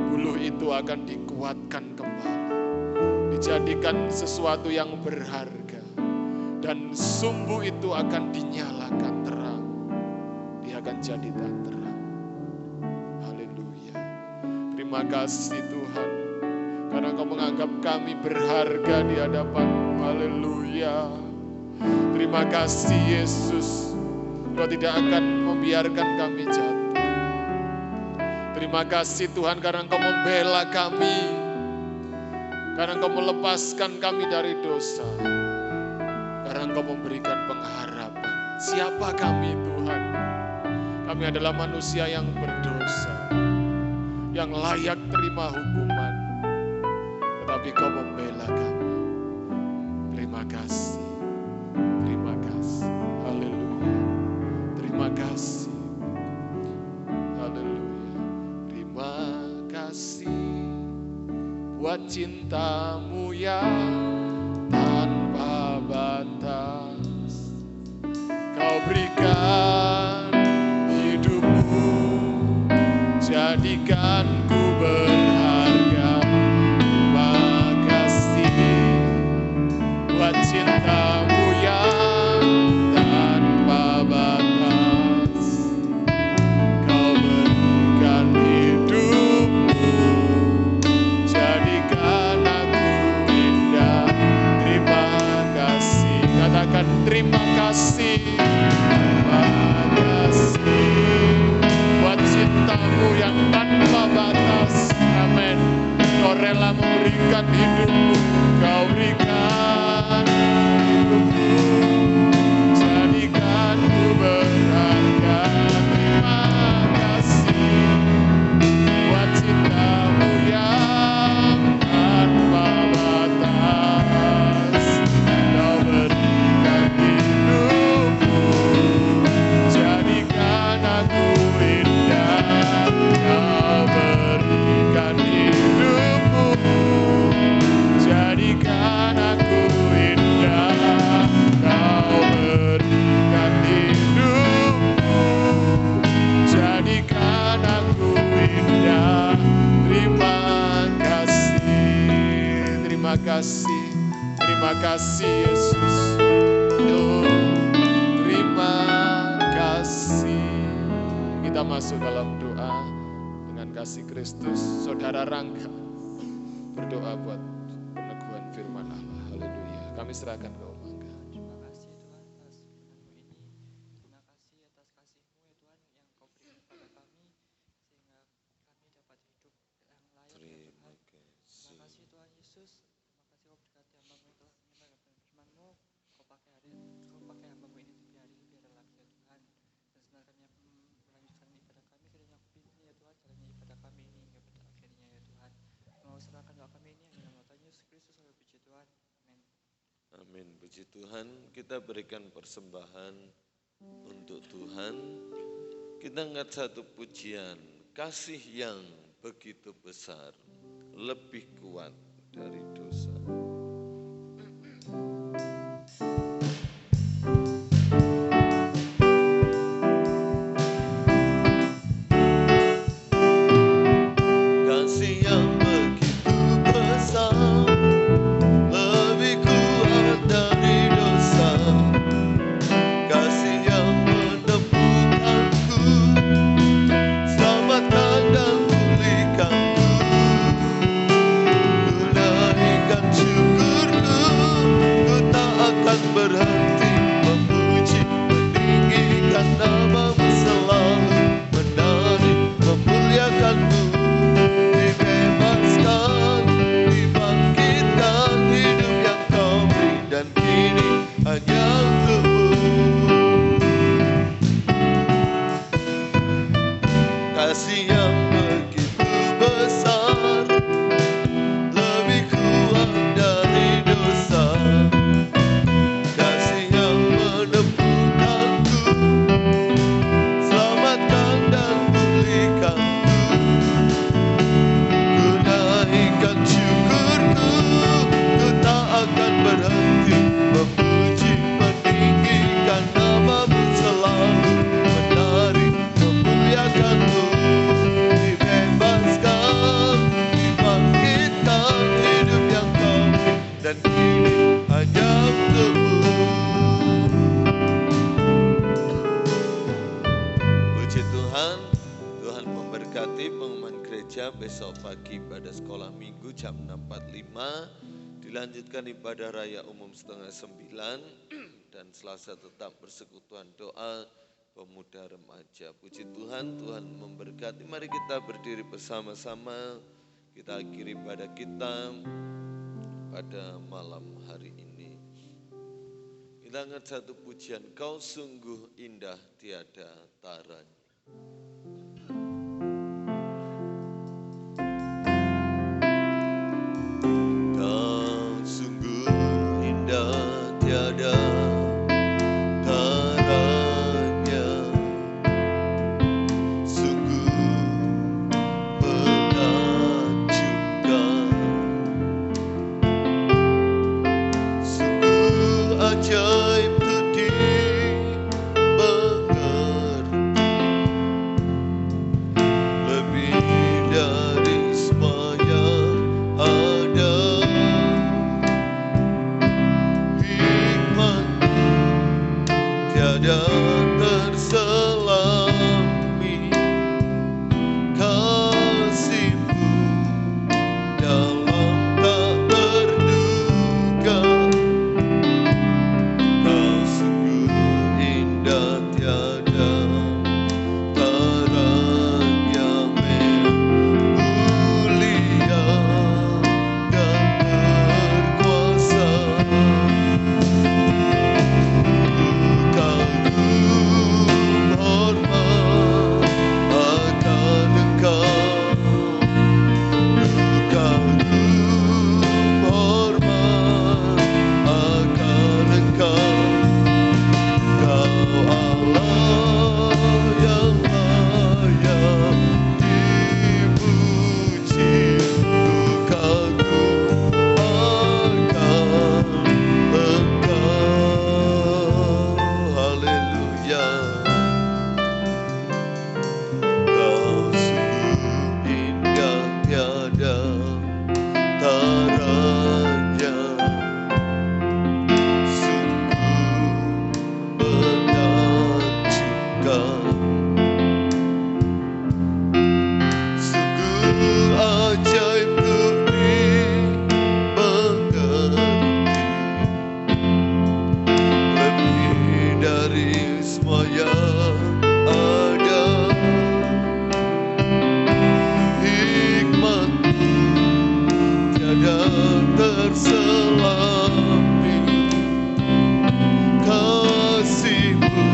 Buluh itu akan dikuatkan kembali, dijadikan sesuatu yang berharga, dan sumbu itu akan dinyalakan terang. Dia akan jadi terang. Haleluya. Terima kasih Tuhan, karena Engkau menganggap kami berharga di hadapan-Mu. Haleluya. Terima kasih Yesus, Engkau tidak akan membiarkan kami jatuh. Terima kasih Tuhan, karena Engkau membela kami, karena Engkau melepaskan kami dari dosa, karena Engkau memberikan pengharapan. Siapa kami Tuhan? Kami adalah manusia yang berdosa, yang layak terima hukuman, tetapi Kau membela kami. Terima kasih, terima kasih. Haleluya. Terima kasih. Haleluya. Terima kasih buat cinta-Mu yang tanpa batas. Kau berikan hidupmu, jadikan ku berharga. Terima kasih buat cinta-Mu yang tanpa batas. Kau berikan hidupmu, jadikan aku indah. Terima kasih. Katakan terima kasih. Terima kasih buat cinta-Mu yang tanpa batas. Amin. Kau rela berikan hidupmu, kau berikan hidupmu, jadikanku berharga. Terima kasih buat cintamu yang tanpa batas. Kau berikan hidupmu, jadikan aku indah. Kau berikan hidupmu, jadikan aku indah. Kau berikan hidupmu, jadikan aku indah. Terima kasih, terima kasih, terima kasih Yesus. Oh, terima kasih. Kita masuk dalam doa dengan kasih Kristus. Saudara Rangga berdoa buat peneguhan firman Allah. Haleluya. Kami serahkan ke Om Angga. Terima kasih Tuhan atas firman-Mu ini. Terima kasih atas kasih-Mu ya Tuhan yang Kau berikan kepada kami sehingga kami dapat hidup yang layak ya Tuhan. Terima kasih Tuhan Yesus. Terima kasih Kau berkati hamba-Mu yang telah menyampaikan firman-Mu. Kau pakai hamba-Mu ini biar lagi ya Tuhan. Dan sebenarnya kami melanjutkan ibadah kami kiranya ini ya Tuhan, jalannya ibadah kami ini hingga pada akhirnya ya Tuhan. Mau serahkan doa kami ini hanya dalam nama Yesus Kristus. Sampai puji Tuhan. Amin. Amin. Puji Tuhan, kita berikan persembahan untuk Tuhan. Kita angkat satu pujian, kasih yang begitu besar, lebih kuat dari dosa. Kasih yang begitu besar, lebih kuat dari dosa. Kasih yang menemukanku, selamatkan dan pulihkanku. Ku naikkan syukurku, ku tak akan berhenti memuji, meninggikan nama-Mu selalu, menari, memuliakan-Mu. Dibebaskan, dibangkitkan, hidup yang Kau beri dan kini hanya untukmu. Kasih yang begitu besar, lebih kuat dari dosa. Kasih yang menemukanku, selamatkan dan pulihkanku. Ku naikkan syukurku, ku tak akan berhenti memuji, meninggikan nama-Mu selalu, menari, memuliakan-Mu. Dibebaskan, dibangkitkan, hidup yang Kau beri dan kini hanya untukmu. Puji Tuhan, Tuhan memberkati pengumuman gereja besok pagi pada sekolah minggu jam 6.45. Dilanjutkan ibadah raya umum setengah 9. Dan Selasa tetap persekutuan doa pemuda remaja. Puji Tuhan, Tuhan memberkati. Mari kita berdiri bersama-sama. Kita akhiri ibadah kita pada malam hari ini. Kita angkat satu pujian, Kau sungguh indah tiada taranya. Kau sungguh indah tiada taranya, sungguh menakjubkan, sungguh ajaib tu dimengerti. berselami kasih-Mu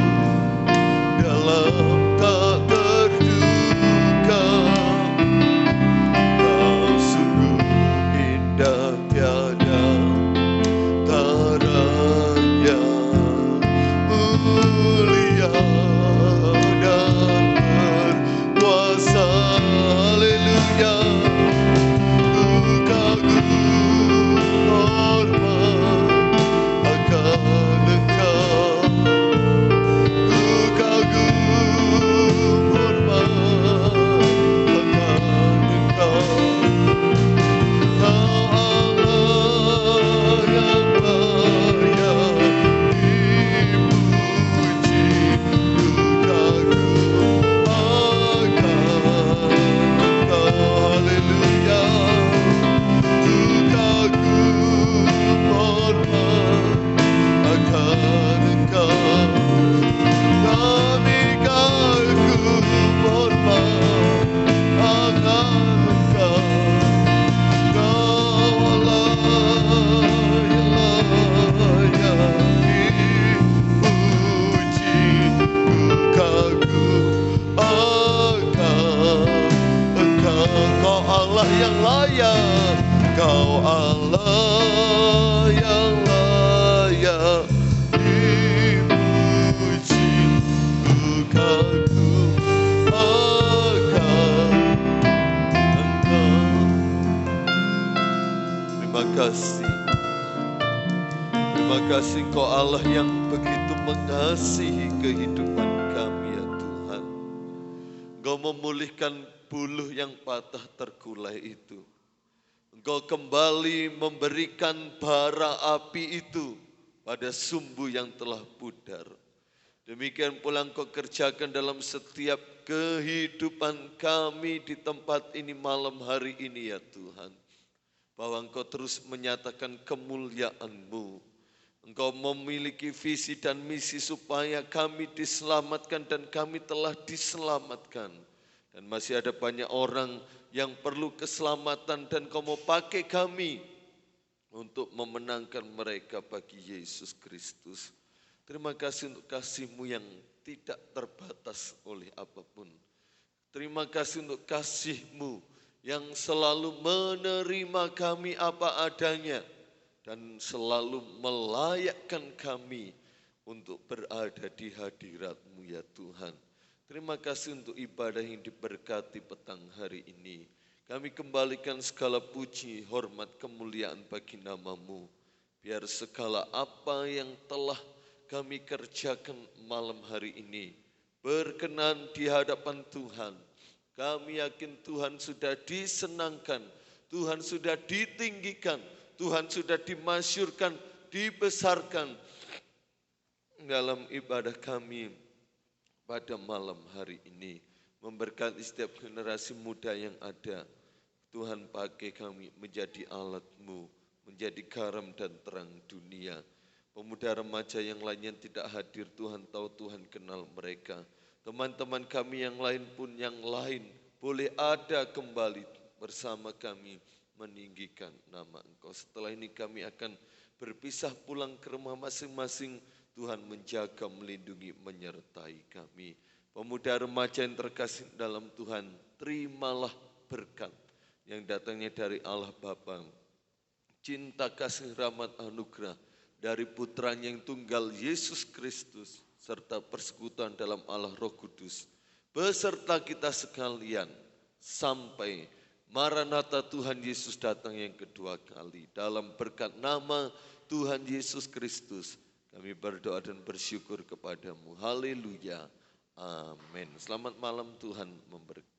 dalam tak terduga. Kau sungguh indah tiada taranya, mulia dan berkuasa. Haleluya. Ku kagum hormat akan Engkau. Ku kagum hormat akan Engkau. Kau Allah yang layak dipuji. Ku kagum akan Engkau. Haleluya. Ku kagum hormat akan Engkau. Kami kagum hormat akan Engkau. Kau Allah yang layak dipuji. Ku kagum akan Engkau. Kau Allah yang layak. Kau Allah yang layak dipuji. Ku kagum akan Engkau. Terima kasih. Terima kasih Engkau Allah yang begitu mengasihi kehidupan kami ya Tuhan. Engkau memulihkan buluh yang patah terkulai itu. Engkau kembali memberikan bara api itu pada sumbu yang telah pudar. Demikian pula Engkau kerjakan dalam setiap kehidupan kami di tempat ini malam hari ini ya Tuhan. Bahwa Engkau terus menyatakan kemuliaan-Mu. Engkau memiliki visi dan misi supaya kami diselamatkan dan kami telah diselamatkan. Dan masih ada banyak orang yang perlu keselamatan dan Kau mau pakai kami untuk memenangkan mereka bagi Yesus Kristus. Terima kasih untuk kasih-Mu yang tidak terbatas oleh apapun. Terima kasih untuk kasih-Mu yang selalu menerima kami apa adanya dan selalu melayakkan kami untuk berada di hadirat-Mu ya Tuhan. Terima kasih untuk ibadah yang diberkati petang hari ini. Kami kembalikan segala puji, hormat, kemuliaan bagi nama-Mu. Biar segala apa yang telah kami kerjakan malam hari ini berkenan di hadapan Tuhan. Kami yakin Tuhan sudah disenangkan, Tuhan sudah ditinggikan, Tuhan sudah dimasyurkan, dibesarkan dalam ibadah kami pada malam hari ini. Memberkati setiap generasi muda yang ada. Tuhan pakai kami menjadi alat-Mu, menjadi garam dan terang dunia. Pemuda remaja yang lain yang tidak hadir, Tuhan tahu, Tuhan kenal mereka. Teman-teman kami yang lain pun yang lain boleh ada kembali bersama kami meninggikan nama Engkau. Setelah ini kami akan berpisah pulang ke rumah masing-masing. Tuhan menjaga, melindungi, menyertai kami. Pemuda remaja yang terkasih dalam Tuhan, terimalah berkat yang datangnya dari Allah Bapa, cinta kasih rahmat anugerah dari putranya yang tunggal Yesus Kristus, serta persekutuan dalam Allah Roh Kudus, beserta kita sekalian sampai Maranatha Tuhan Yesus datang yang kedua kali. Dalam berkat nama Tuhan Yesus Kristus, kami berdoa dan bersyukur kepadamu. Haleluya. Amin. Selamat malam, Tuhan memberkati.